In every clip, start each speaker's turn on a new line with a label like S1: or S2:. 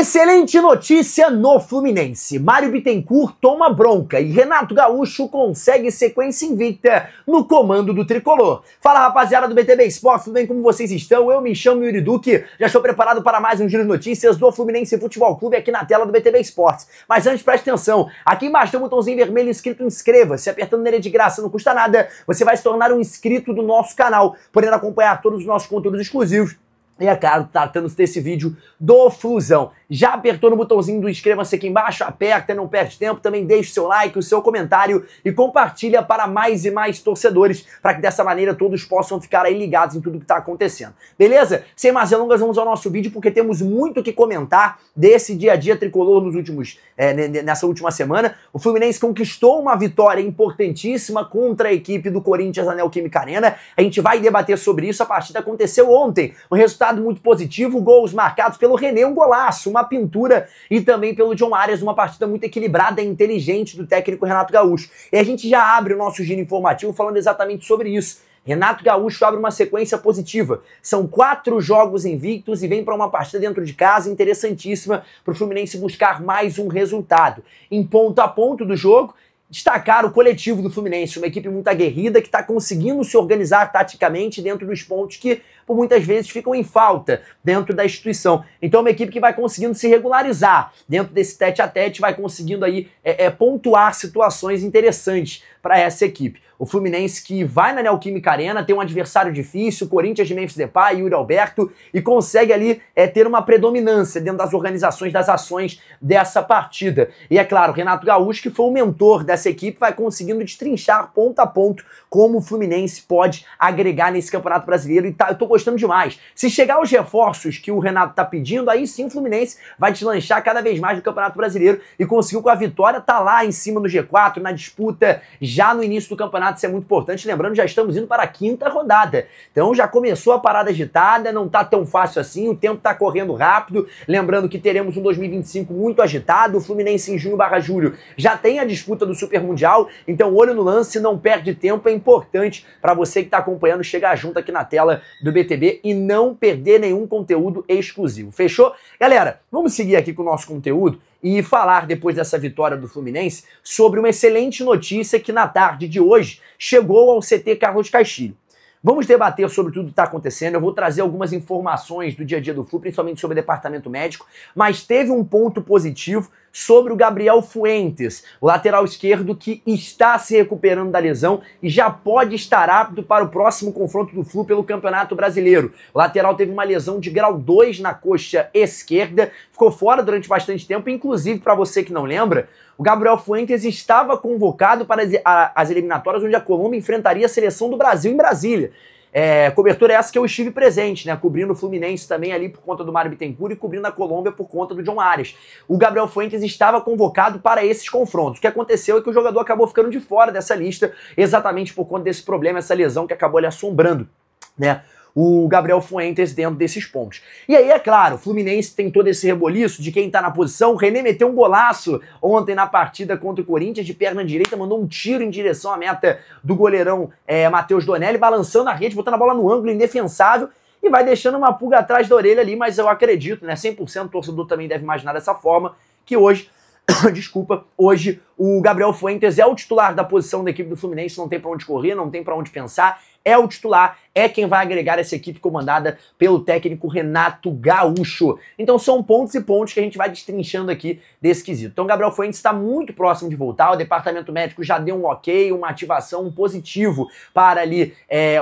S1: Excelente notícia no Fluminense. Mário Bittencourt toma bronca e Renato Gaúcho consegue sequência invicta no comando do tricolor. Fala, rapaziada do BTB Esportes, tudo bem? Como vocês estão? Eu me chamo Yuri Duque, já estou preparado para mais um giro de notícias do Fluminense Futebol Clube aqui na tela do BTB Esportes. Mas antes, preste atenção, aqui embaixo tem um botãozinho vermelho escrito inscreva-se, apertando nele de graça, não custa nada, você vai se tornar um inscrito do nosso canal, podendo acompanhar todos os nossos conteúdos exclusivos. E é claro, tratando-se desse vídeo do Flusão. Já apertou no botãozinho do inscreva-se aqui embaixo? Aperta, não perde tempo. Também deixe o seu like, o seu comentário e compartilha para mais e mais torcedores, para que dessa maneira todos possam ficar aí ligados em tudo que está acontecendo. Beleza? Sem mais delongas, vamos ao nosso vídeo, porque temos muito o que comentar desse dia a dia tricolor nessa última semana. O Fluminense conquistou uma vitória importantíssima contra a equipe do Corinthians na Neoquímica Arena. A gente vai debater sobre isso. A partida aconteceu ontem. O resultado muito positivo, gols marcados pelo René, um golaço, uma pintura, e também pelo John Arias, uma partida muito equilibrada e inteligente do técnico Renato Gaúcho. E a gente já abre o nosso giro informativo falando exatamente sobre isso. Renato Gaúcho abre uma sequência positiva. São 4 jogos invictos e vem para uma partida dentro de casa interessantíssima para o Fluminense buscar mais um resultado. Em ponto a ponto do jogo, destacar o coletivo do Fluminense, uma equipe muito aguerrida que está conseguindo se organizar taticamente dentro dos pontos que, por muitas vezes, ficam em falta dentro da instituição. Então é uma equipe que vai conseguindo se regularizar dentro desse tete-a-tete, vai conseguindo aí pontuar situações interessantes para essa equipe. O Fluminense que vai na Neoquímica Arena, tem um adversário difícil, Corinthians de Memphis Depay, Yuri Alberto, e consegue ali ter uma predominância dentro das organizações, das ações dessa partida. E é claro, Renato Gaúcho, que foi o mentor dessa equipe, vai conseguindo destrinchar ponto a ponto como o Fluminense pode agregar nesse Campeonato Brasileiro, e eu tô gostando demais. Se chegar os reforços que o Renato tá pedindo, aí sim o Fluminense vai deslanchar cada vez mais no Campeonato Brasileiro e conseguiu com a vitória tá lá em cima do G4, na disputa já no início do campeonato. Isso é muito importante, lembrando, já estamos indo para a 5ª rodada, então já começou a parada agitada, não tá tão fácil assim, o tempo tá correndo rápido, lembrando que teremos um 2025 muito agitado, o Fluminense em junho/julho já tem a disputa do Super Mundial, então olho no lance, não perde tempo, é importante para você que tá acompanhando chegar junto aqui na tela do BTB e não perder nenhum conteúdo exclusivo, fechou? Galera, vamos seguir aqui com o nosso conteúdo e falar, depois dessa vitória do Fluminense, sobre uma excelente notícia que na tarde de hoje chegou ao CT Carlos Castilho. Vamos debater sobre tudo que está acontecendo, eu vou trazer algumas informações do dia a dia do Flu, principalmente sobre o departamento médico, mas teve um ponto positivo sobre o Gabriel Fuentes, o lateral esquerdo que está se recuperando da lesão e já pode estar apto para o próximo confronto do Flu pelo Campeonato Brasileiro. O lateral teve uma lesão de grau 2 na coxa esquerda, ficou fora durante bastante tempo, inclusive, para você que não lembra, o Gabriel Fuentes estava convocado para as eliminatórias onde a Colômbia enfrentaria a seleção do Brasil em Brasília. Cobertura essa que eu estive presente, né, cobrindo o Fluminense também ali por conta do Mário Bittencourt e cobrindo a Colômbia por conta do John Arias. O Gabriel Fuentes estava convocado para esses confrontos. O que aconteceu é que o jogador acabou ficando de fora dessa lista exatamente por conta desse problema, essa lesão que acabou lhe assombrando, né, o Gabriel Fuentes dentro desses pontos. E aí, é claro, o Fluminense tem todo esse reboliço de quem tá na posição. O René meteu um golaço ontem na partida contra o Corinthians, de perna direita, mandou um tiro em direção à meta do goleirão Matheus Donelli, balançando a rede, botando a bola no ângulo, indefensável, e vai deixando uma pulga atrás da orelha ali, mas eu acredito, né, 100% o torcedor também deve imaginar dessa forma, que hoje, desculpa, hoje o Gabriel Fuentes é o titular da posição da equipe do Fluminense, não tem pra onde correr, não tem pra onde pensar, é o titular, é quem vai agregar essa equipe comandada pelo técnico Renato Gaúcho. Então são pontos e pontos que a gente vai destrinchando aqui desse quesito. Então o Gabriel Fuentes está muito próximo de voltar, o departamento médico já deu um ok, uma ativação, um positivo para ali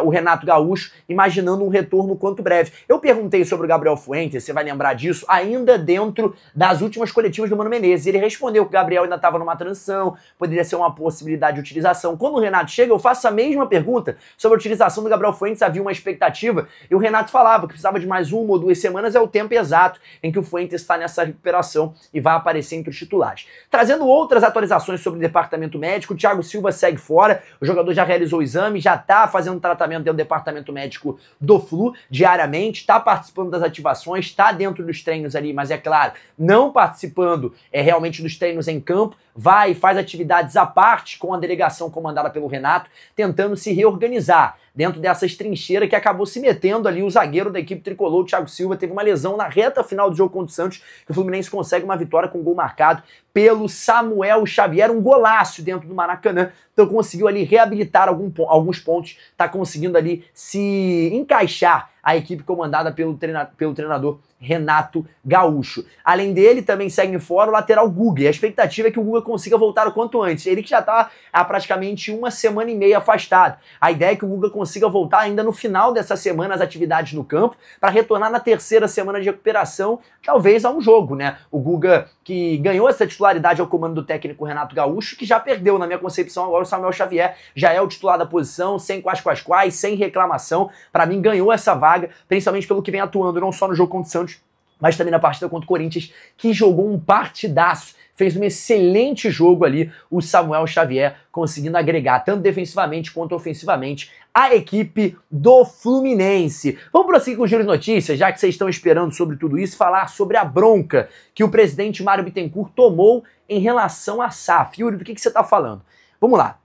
S1: o Renato Gaúcho, imaginando um retorno quanto breve. Eu perguntei sobre o Gabriel Fuentes, você vai lembrar disso, ainda dentro das últimas coletivas do Mano Menezes. Ele respondeu que o Gabriel ainda estava numa transição, poderia ser uma possibilidade de utilização. Quando o Renato chega, eu faço a mesma pergunta sobre a utilização do Gabriel Fuentes, havia uma expectativa, e o Renato falava que precisava de mais 1 ou 2 semanas, é o tempo exato em que o Fuentes está nessa recuperação e vai aparecer entre os titulares. Trazendo outras atualizações sobre o departamento médico, o Thiago Silva segue fora, o jogador já realizou o exame, já está fazendo tratamento dentro do departamento médico do Flu diariamente, está participando das ativações, está dentro dos treinos ali, mas é claro, não participando realmente dos treinos em campo, vai e faz atividades à parte com a delegação comandada pelo Renato, tentando se reorganizar. dentro dessas trincheiras que acabou se metendo ali o zagueiro da equipe tricolor, o Thiago Silva, teve uma lesão na reta final do jogo contra o Santos, que o Fluminense consegue uma vitória com gol marcado pelo Samuel Xavier, um golaço dentro do Maracanã, então conseguiu ali reabilitar alguns pontos, tá conseguindo ali se encaixar a equipe comandada pelo treinador Renato Gaúcho. Além dele, também segue fora o lateral Guga, e a expectativa é que o Guga consiga voltar o quanto antes, ele que já tá há praticamente uma semana e meia afastado. A ideia é que o Guga consiga voltar ainda no final dessa semana às atividades no campo, para retornar na terceira semana de recuperação, talvez a um jogo, né? O Guga que ganhou essa titularidade ao comando do técnico Renato Gaúcho, que já perdeu, na minha concepção, agora o Samuel Xavier já é o titular da posição, sem quais, sem reclamação. Para mim, ganhou essa vaga, principalmente pelo que vem atuando, não só no jogo contra o Santos, mas também na partida contra o Corinthians, que jogou um partidaço. Fez um excelente jogo ali, o Samuel Xavier, conseguindo agregar, tanto defensivamente quanto ofensivamente, a equipe do Fluminense. Vamos prosseguir com o giro de notícias, já que vocês estão esperando sobre tudo isso, falar sobre a bronca que o presidente Mário Bittencourt tomou em relação à SAF. Yuri, do que você está falando? Vamos lá.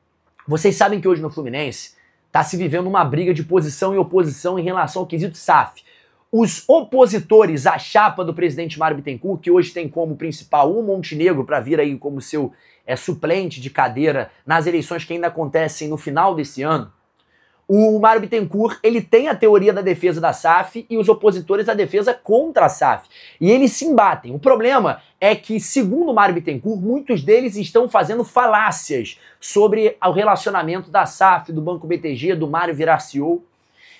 S1: Vocês sabem que hoje no Fluminense está se vivendo uma briga de posição e oposição em relação ao quesito SAF. Os opositores à chapa do presidente Mário Bittencourt, que hoje tem como principal o Montenegro para vir aí como seu suplente de cadeira nas eleições que ainda acontecem no final desse ano, o Mário Bittencourt, ele tem a teoria da defesa da SAF e os opositores a defesa contra a SAF. E eles se embatem. O problema é que, segundo o Mário Bittencourt, muitos deles estão fazendo falácias sobre o relacionamento da SAF, do Banco BTG, do Mário virar CEO.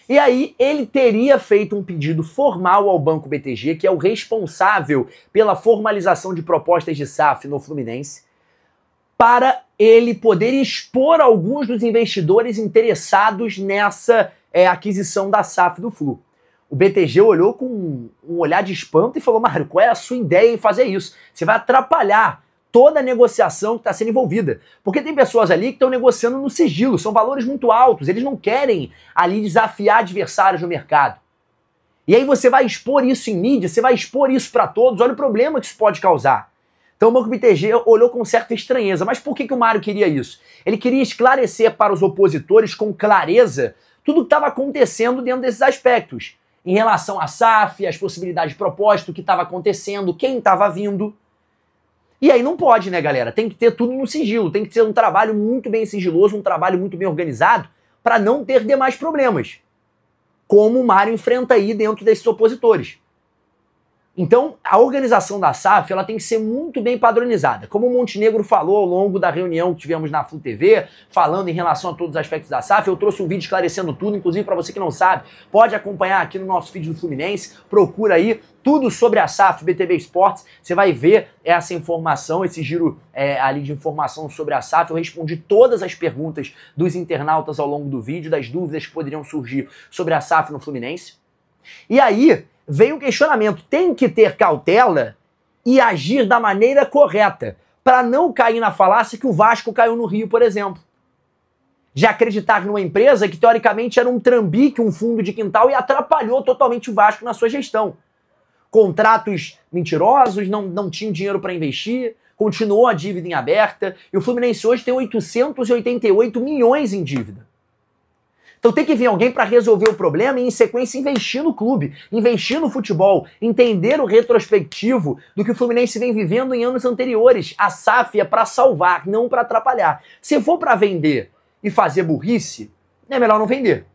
S1: E aí ele teria feito um pedido formal ao Banco BTG, que é o responsável pela formalização de propostas de SAF no Fluminense, para ele poder expor alguns dos investidores interessados nessa aquisição da SAF do Flu. O BTG olhou com um olhar de espanto e falou: Mário, qual é a sua ideia em fazer isso? Você vai atrapalhar toda a negociação que está sendo envolvida. Porque tem pessoas ali que estão negociando no sigilo, são valores muito altos, eles não querem ali desafiar adversários no mercado. E aí você vai expor isso em mídia, você vai expor isso para todos, olha o problema que isso pode causar. Então o Banco BTG olhou com certa estranheza. Mas por que o Mário queria isso? Ele queria esclarecer para os opositores com clareza tudo o que estava acontecendo dentro desses aspectos. Em relação à SAF, as possibilidades de propósito, o que estava acontecendo, quem estava vindo. E aí não pode, né, galera? Tem que ter tudo no sigilo, tem que ser um trabalho muito bem sigiloso, um trabalho muito bem organizado, para não ter demais problemas. Como o Mário enfrenta aí dentro desses opositores. Então, a organização da SAF ela tem que ser muito bem padronizada. Como o Montenegro falou ao longo da reunião que tivemos na Flu TV, falando em relação a todos os aspectos da SAF, eu trouxe um vídeo esclarecendo tudo, inclusive para você que não sabe, pode acompanhar aqui no nosso feed do Fluminense, procura aí tudo sobre a SAF BTB Esportes, você vai ver essa informação, esse giro ali de informação sobre a SAF. Eu respondi todas as perguntas dos internautas ao longo do vídeo, das dúvidas que poderiam surgir sobre a SAF no Fluminense. E aí vem o questionamento: tem que ter cautela e agir da maneira correta, para não cair na falácia que o Vasco caiu no Rio, por exemplo. De acreditar numa empresa que teoricamente era um trambique, um fundo de quintal, e atrapalhou totalmente o Vasco na sua gestão. Contratos mentirosos, não tinham dinheiro para investir, continuou a dívida em aberta, e o Fluminense hoje tem 888 milhões em dívida. Então tem que vir alguém para resolver o problema e, em sequência, investir no clube, investir no futebol, entender o retrospectivo do que o Fluminense vem vivendo em anos anteriores. A SAF é para salvar, não para atrapalhar. Se for para vender e fazer burrice, é melhor não vender.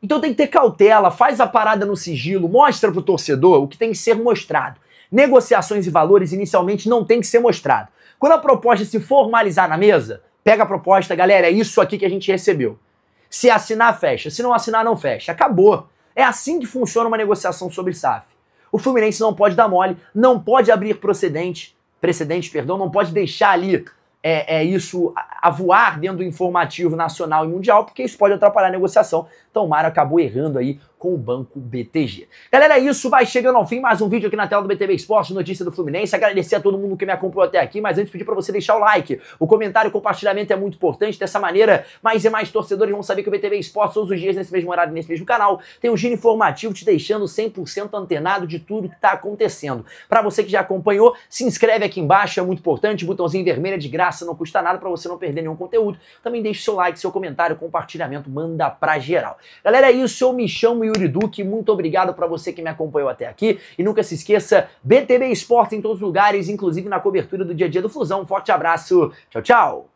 S1: Então tem que ter cautela, faz a parada no sigilo, mostra pro torcedor o que tem que ser mostrado. Negociações e valores inicialmente não tem que ser mostrado. Quando a proposta se formalizar na mesa, pega a proposta, galera, é isso aqui que a gente recebeu. Se assinar, fecha. Se não assinar, não fecha. Acabou. É assim que funciona uma negociação sobre SAF. O Fluminense não pode dar mole, não pode abrir precedente, não pode deixar ali isso a voar dentro do informativo nacional e mundial, porque isso pode atrapalhar a negociação. Então o Mário acabou errando aí com o Banco BTG. Galera, é isso, vai chegando ao fim mais um vídeo aqui na tela do BTB Esporte, notícia do Fluminense. Agradecer a todo mundo que me acompanhou até aqui, mas antes pedir para você deixar o like, o comentário, o compartilhamento é muito importante. Dessa maneira, mais e mais torcedores vão saber que o BTB Esporte todos os dias, nesse mesmo horário, nesse mesmo canal, tem um giro informativo te deixando 100% antenado de tudo que está acontecendo. Para você que já acompanhou, se inscreve aqui embaixo, é muito importante, botãozinho vermelho é de graça, não custa nada para você não perder nenhum conteúdo. Também deixe seu like, seu comentário, compartilhamento, manda pra geral. Galera, é isso, eu me chamo Yuri Duque, muito obrigado para você que me acompanhou até aqui e nunca se esqueça, BTB Esporte em todos os lugares, inclusive na cobertura do dia a dia do Flusão. Um forte abraço, tchau, tchau!